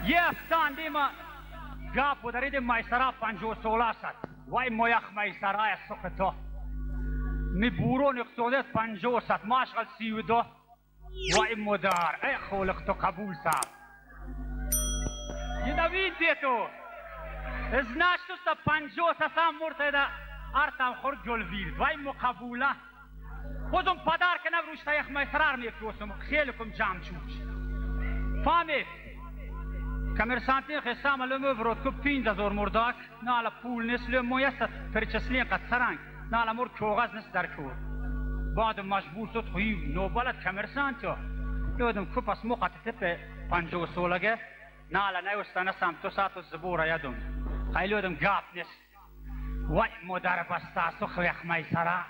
یه افتاندی ما گا پدرید میسرا 50 ست وای مویخ میسرای سختا می بورو نقصودت 50 ست ماشغل 32 وای مدار ای خولق تو قبول ساب یه نوید دیتو از ناشتو ستا 50 ست هم مرتده ارتم خور جل ویرد وای مقبوله خودم پدر که نبروشتا یخ میسرار میفروسم خیلی کم جام چوش فهمید کمرسانتی خیسام علمه برود که 5000 مرداک نالا پول نسلی مویست پرچسلی قد سرنگ نالا مرد کوغاز نس در کور بعد مجبور شد خویی نوبالت کمرسانتو یادم که پس موقع تپ 50 سولگه نالا نیوستانه سام تو ساتو زبوره یادم خیلی یادم گاب نس وای مدر بستاسو خویخ میسرا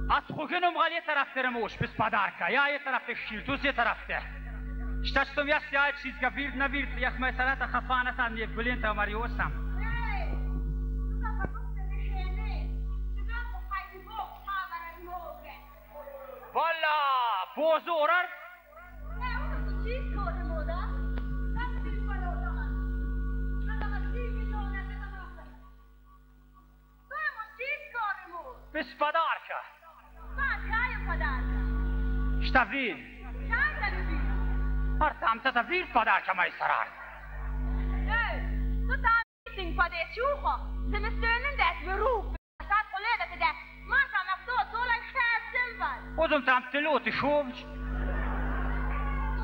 از خوگنم غال یه طرف ترموش بس پدارکا یا یه طرف شیلتوس یه طرف ته شتاشتم یست یا چیز که ویرد نویرد یک میسرات خفانه سام یک بلین تا مریوسم والا بوزورر بس پدارکا شتافید ارتام تتفید پدارکا میسرار تو تامیسین پده چوخا زمستونن دست بروف ساعت خلیده ده ماشا مفتوح طولن خیب سنبال خودم تام تلوت شوفج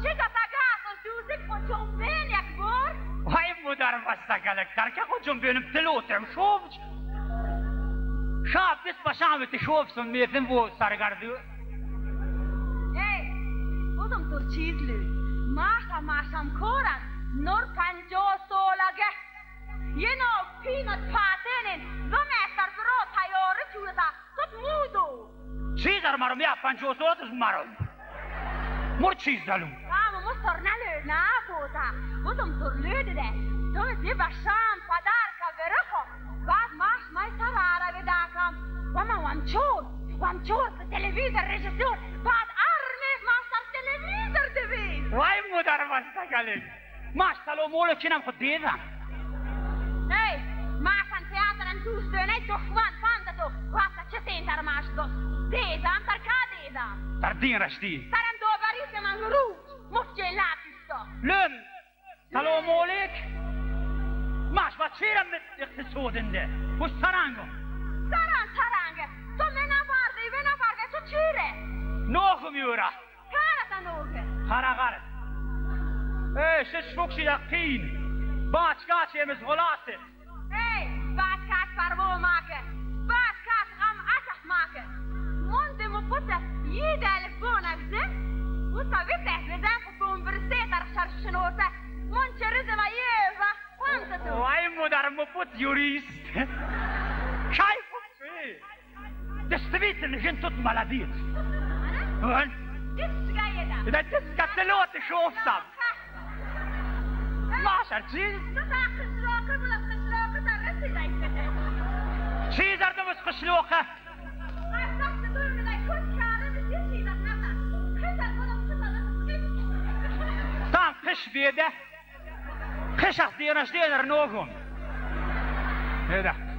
شکا تاگاس و دوزک خود جنبین یک بار وای مدر بستگلک ترکه خود جنبینم تلوتم شوفج شاب بس بشامت شوفسون میتن بو سرگردو خودم تو چیز لید ماشم کورن نور 50 سولگه یه نو پینات پاتنین زمستر برو تیاره چوزا تو مودو چیزر مرم یا 50 سولت از مرم مر چیز دلو اما مستر نلو نبودا خودم تو لیده ده تو دی بشام پدر که برخو بعد مای سر عربی داکم و من وامچور به تلویزر رژیسور بعد ارمیز ماشتر تلویزر دوید وای مدر بستگلک ماشتلو مولو کنم خود دیدم ماشتن تیاترن دوستونه دخوان فاندتو واسه چه سینتر ماش دوست دیدم تر که دیدم تر دین رشدی ترم دوبری که من روز مفجه لاتیستا لم سلام علیک ماش با چیرم اقتصودنده خوش سرانگم سرانگه تو می نفرده تو چیره نوخم یورا کارتا نوخه خرقارت شش فوکشی دقین باچکاچی امز غلاته باچکاچ پرو ماکه باچکاچ غم اشخ ماکه منده مپوته یه دلفون افزه وطا ویته بزن خطون برسته در شرشنوته من چرزه و یه و خونده تو وای مدر مپوت یوریست کیف دستویت نجن توت ملابيت هون تسقايدا اذا تسقتلوت شوفسم ما شرتي چیز در دمس خشلوقه تام خش بیده خش از دیرش دیدر نوگم هده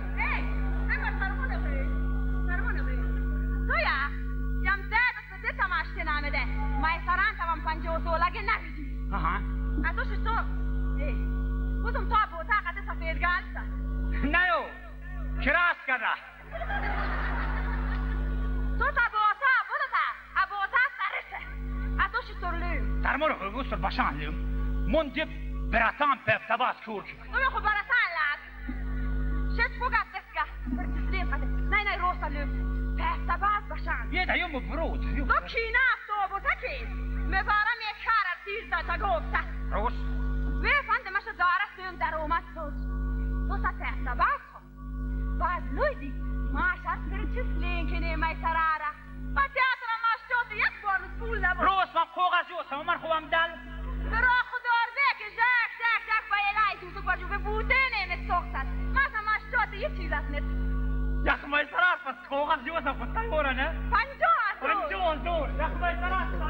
نامده میسران تمام 50 سولگه نبیدی اتوش تو خودم تو بوتا قد سفیدگان سا نیو کراس کده تو تا بوتا سرشه اتوش ترلیم ترمون خبوس تر باشان لیم من دib براتان پیب تباس کورکی نمی خب براتان لاد شد فوقت بسگه برتسلیم قده نه روسا لیم پیب تباس باشان یه دیوم برود تو کی نه بوتا کی میبارم یک کار تیز تا گفته روس وی فند مشو داره سویم در اومد سوز تو سا پیب تباس کن باز لویدی ما شرط برتسلیم کنی میسراره با تیاتر ماش جوتی یک بار پول نبود روس من خوغ از جوسم من خوام دل برا خدار که جک با الهی تو باجو به بوده نمت سوختد مثلا ماش جوتی یه چیز از نت یک میسرار پس خوغ از جوسم خود تایوره نه 50 دور یک میسرار